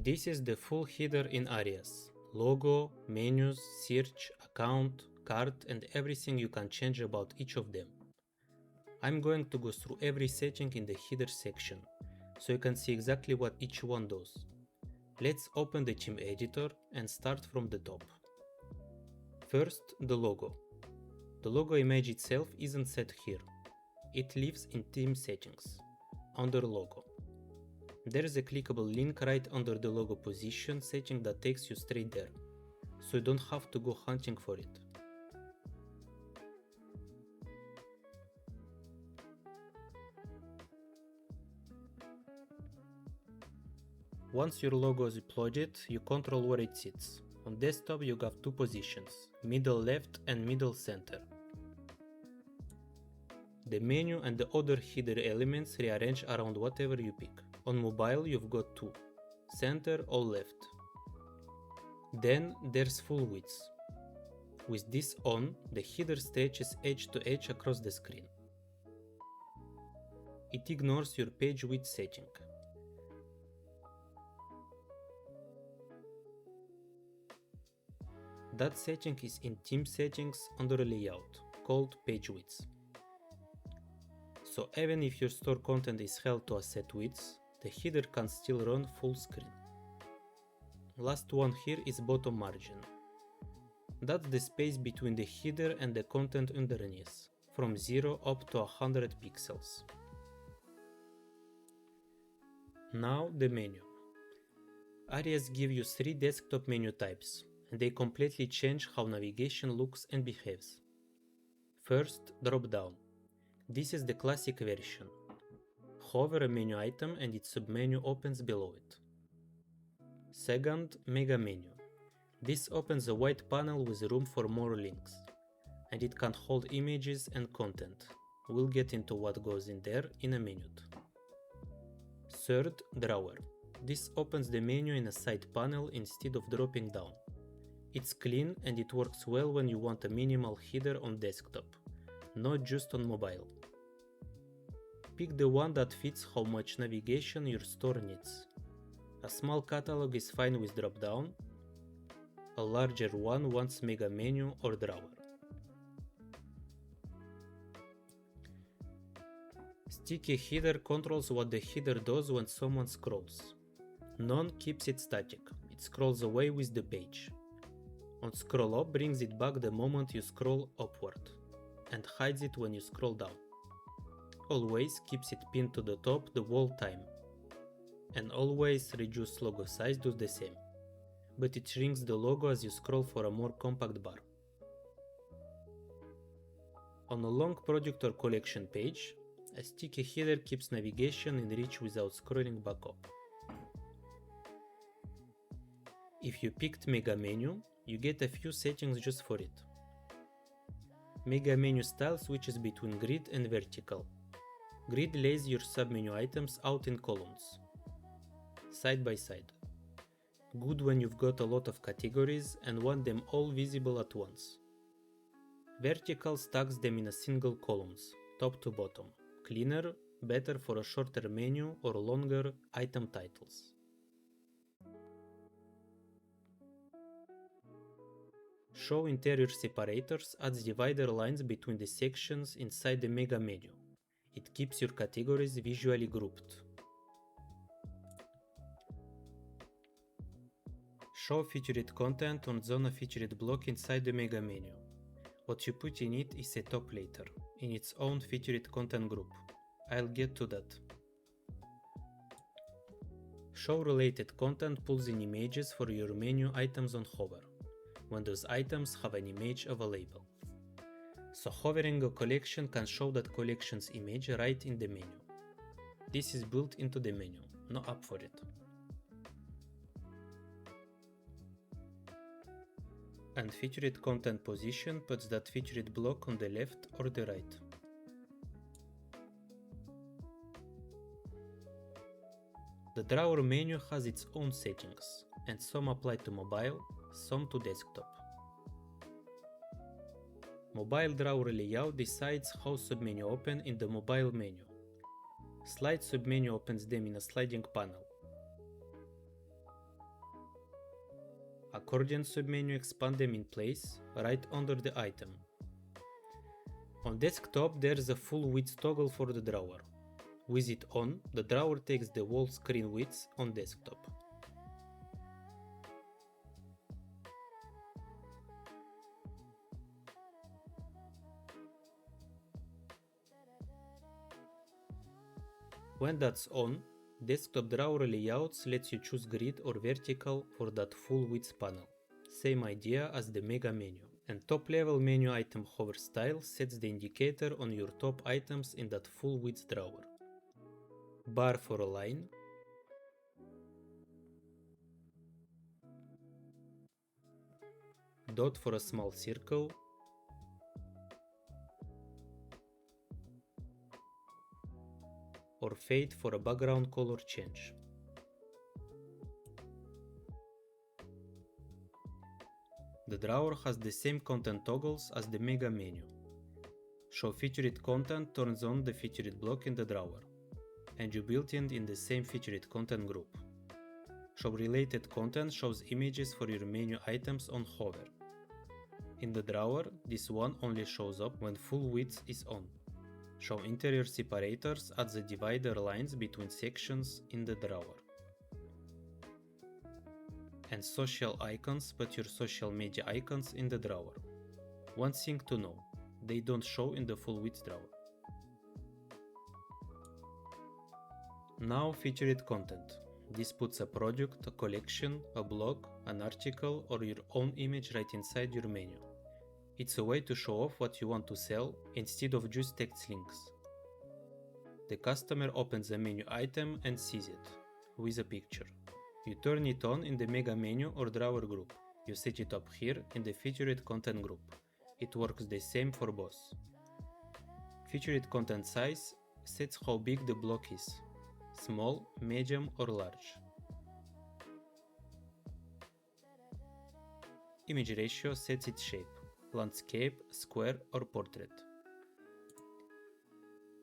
This is the full header in Aries. Logo, menus, search, account, cart, and everything you can change about each of them. I'm going to go through every setting in the header section, so you can see exactly what each one does. Let's open the theme editor and start from the top. First, the logo. The logo image itself isn't set here. It lives in theme settings, under logo. There is a clickable link right under the logo position setting that takes you straight there, so you don't have to go hunting for it. Once your logo is uploaded, you control where it sits. On desktop you have two positions, middle left and middle center. The menu and the other header elements rearrange around whatever you pick. On mobile you've got two, center or left. Then there's full width. With this on, the header stretches edge to edge across the screen. It ignores your page width setting. That setting is in theme settings under layout, called page width. So even if your store content is held to a set width, the header can still run full screen. Last one here is bottom margin. That's the space between the header and the content underneath, from 0 up to 100 pixels. Now the menu. Aries gives you 3 desktop menu types, and they completely change how navigation looks and behaves. First, dropdown. This is the classic version. Hover a menu item and its submenu opens below it. Second, mega menu. This opens a wide panel with room for more links, and it can hold images and content. We'll get into what goes in there in a minute. Third, drawer. This opens the menu in a side panel instead of dropping down. It's clean and it works well when you want a minimal header on desktop, not just on mobile. Pick the one that fits how much navigation your store needs. A small catalog is fine with dropdown. A larger one wants mega menu or drawer. Sticky header controls what the header does when someone scrolls. None keeps it static, it scrolls away with the page. On scroll up brings it back the moment you scroll upward, and hides it when you scroll down. Always keeps it pinned to the top the whole time. And always reduce logo size does the same, but it shrinks the logo as you scroll for a more compact bar. On a long project or collection page, a sticky header keeps navigation in reach without scrolling back up. If you picked Mega Menu, you get a few settings just for it. Mega Menu style switches between grid and vertical. Grid lays your submenu items out in columns, side by side. Good when you've got a lot of categories and want them all visible at once. Vertical stacks them in a single columns, top to bottom. Cleaner, better for a shorter menu or longer item titles. Show interior separators adds divider lines between the sections inside the mega menu. It keeps your categories visually grouped. Show featured content on Zona featured block inside the mega menu. What you put in it is set up later, in its own featured content group. I'll get to that. Show related content pulls in images for your menu items on hover, when those items have an image available. So hovering a collection can show that collection's image right in the menu. This is built into the menu, no app for it. And featured content position puts that featured block on the left or the right. The drawer menu has its own settings, and some apply to mobile, some to desktop. Mobile drawer layout decides how submenu open in the mobile menu. Slide submenu opens them in a sliding panel. Accordion submenu expand them in place, right under the item. On desktop there's a full width toggle for the drawer. With it on, the drawer takes the whole screen width on desktop. When that's on, desktop drawer layouts lets you choose grid or vertical for that full width panel. Same idea as the mega menu. And top level menu item hover style sets the indicator on your top items in that full width drawer. Bar for a line, dot for a small circle, or fade for a background color change. The drawer has the same content toggles as the mega menu. Show featured content turns on the featured block in the drawer, and you built in the same featured content group. Show related content shows images for your menu items on hover. In the drawer, this one only shows up when full width is on. Show interior separators adds the divider lines between sections in the drawer. And social icons put your social media icons in the drawer. One thing to know, they don't show in the full width drawer. Now featured content. This puts a product, a collection, a blog, an article or your own image right inside your menu. It's a way to show off what you want to sell instead of just text links. The customer opens the menu item and sees it, with a picture. You turn it on in the mega menu or drawer group. You set it up here in the featured content group. It works the same for both. Featured content size sets how big the block is, small, medium or large. Image ratio sets its shape, landscape, square or portrait.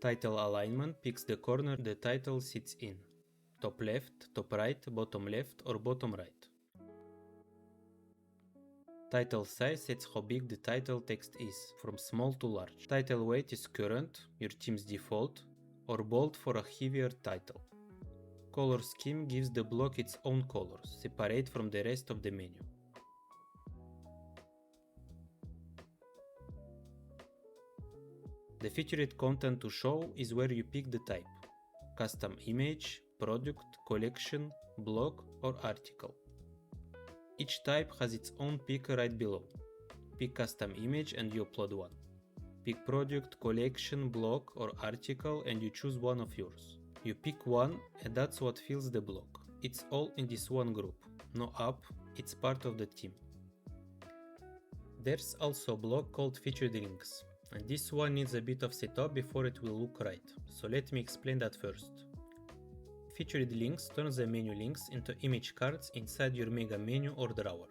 Title alignment picks the corner the title sits in, top left, top right, bottom left or bottom right. Title size sets how big the title text is, from small to large. Title weight is current, your theme's default, or bold for a heavier title. Color scheme gives the block its own colors, separate from the rest of the menu. The featured content to show is where you pick the type: custom image, product, collection, blog or article. Each type has its own picker right below. Pick custom image and you upload one. Pick product, collection, blog or article and you choose one of yours. You pick one and that's what fills the block. It's all in this one group, no app, it's part of the theme. There's also a block called featured links, and this one needs a bit of setup before it will look right, so let me explain that first. Featured links turns the menu links into image cards inside your mega menu or drawer.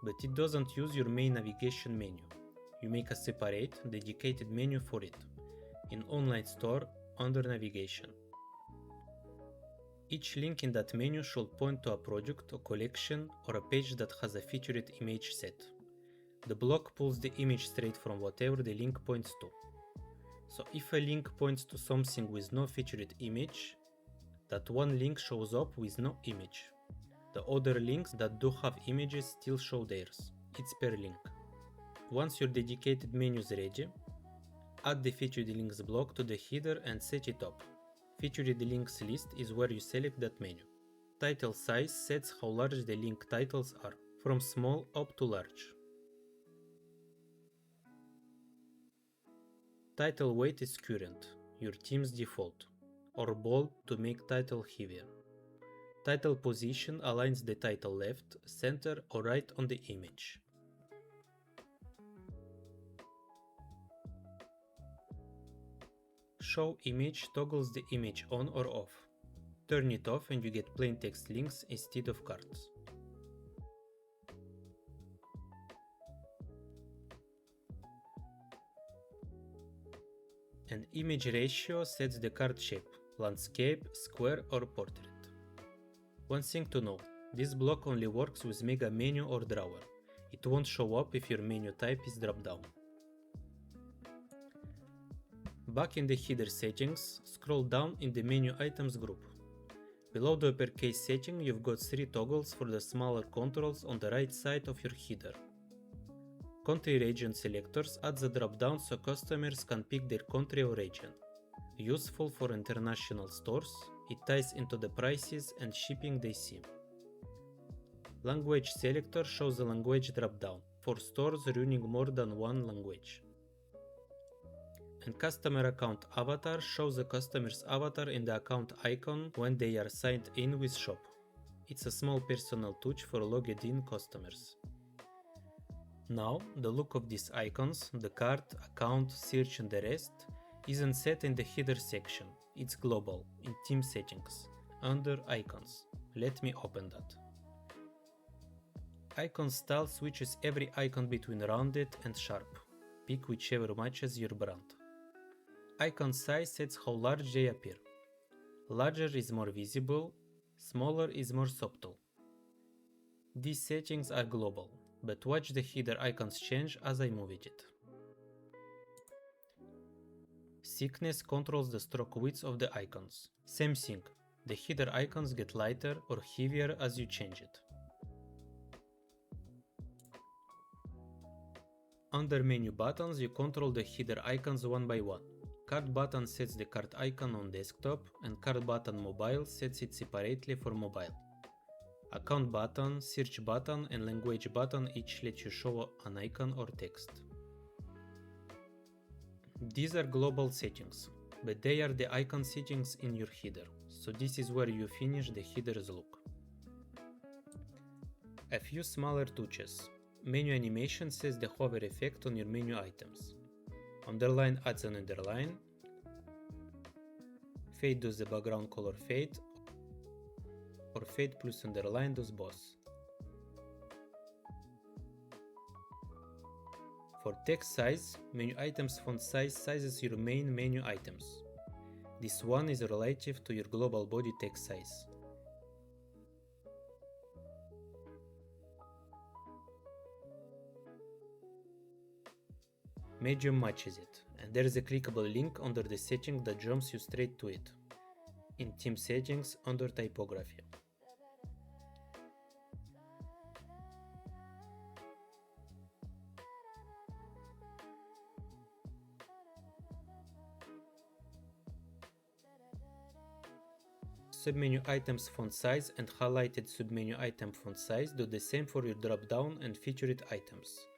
But it doesn't use your main navigation menu. You make a separate, dedicated menu for it, in online store under navigation. Each link in that menu should point to a product, a collection, or a page that has a featured image set. The block pulls the image straight from whatever the link points to. So if a link points to something with no featured image, that one link shows up with no image. The other links that do have images still show theirs. It's per link. Once your dedicated menu is ready, add the featured links block to the header and set it up. Featured links list is where you select that menu. Title size sets how large the link titles are, from small up to large. Title weight is current, your theme's default, or bold to make title heavier. Title position aligns the title left, center or right on the image. Show image toggles the image on or off. Turn it off and you get plain text links instead of cards. And image ratio sets the card shape, landscape, square or portrait. One thing to know, This block only works with mega menu or drawer. It won't show up if your menu type is dropdown. Back in the header settings, scroll down in the menu items group. Below the uppercase setting, you've got 3 toggles for the smaller controls on the right side of your header. Country region selectors add the dropdown so customers can pick their country or region. Useful for international stores, it ties into the prices and shipping they see. Language selector shows the language dropdown for stores running more than one language. And customer account avatar shows the customer's avatar in the account icon when they are signed in with Shop. It's a small personal touch for logged in customers. Now, the look of these icons, the cart, account, search and the rest, isn't set in the header section. It's global, in theme settings, under icons. Let me open that. Icon style switches every icon between rounded and sharp. Pick whichever matches your brand. Icon size sets how large they appear. Larger is more visible, smaller is more subtle. These settings are global, but watch the header icons change as I move it. Thickness controls the stroke width of the icons. Same thing, the header icons get lighter or heavier as you change it. Under menu buttons, you control the header icons one by one. Cart button sets the cart icon on desktop, and cart button mobile sets it separately for mobile. Account button, search button and language button each let you show an icon or text. These are global settings, but they are the icon settings in your header, so this is where you finish the header's look. A few smaller touches. Menu animation sets the hover effect on your menu items. Underline adds an underline. Fade does the background color fade, or fade plus underline does both. For text size, menu items font size sizes your main menu items. This one is relative to your global body text size. Medium matches it, and there is a clickable link under the setting that jumps you straight to it. In theme settings under typography. Submenu items font size and highlighted submenu item font size do the same for your drop-down and featured items.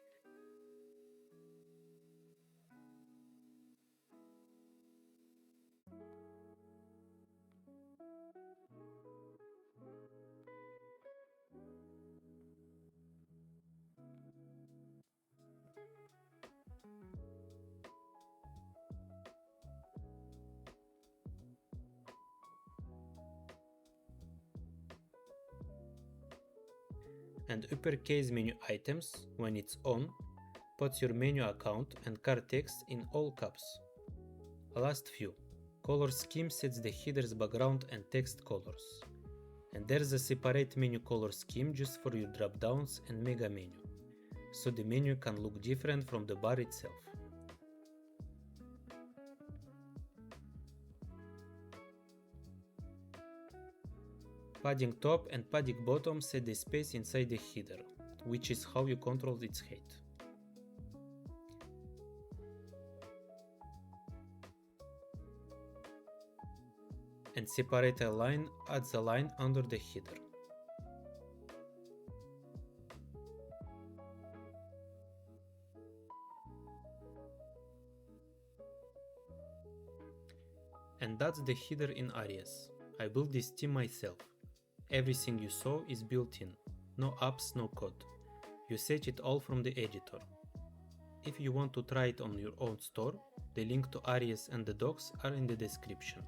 And uppercase menu items, when it's on, puts your menu account and cart text in all caps. Last few. Color scheme sets the header's background and text colors. And there's a separate menu color scheme just for your drop-downs and mega menu, so the menu can look different from the bar itself. Padding top and padding bottom set the space inside the header, which is how you control its height. And separator line adds a line under the header. And that's the header in Aries. I built this theme myself. Everything you saw is built in. No apps, no code. You set it all from the editor. If you want to try it on your own store, the link to Aries and the docs are in the description.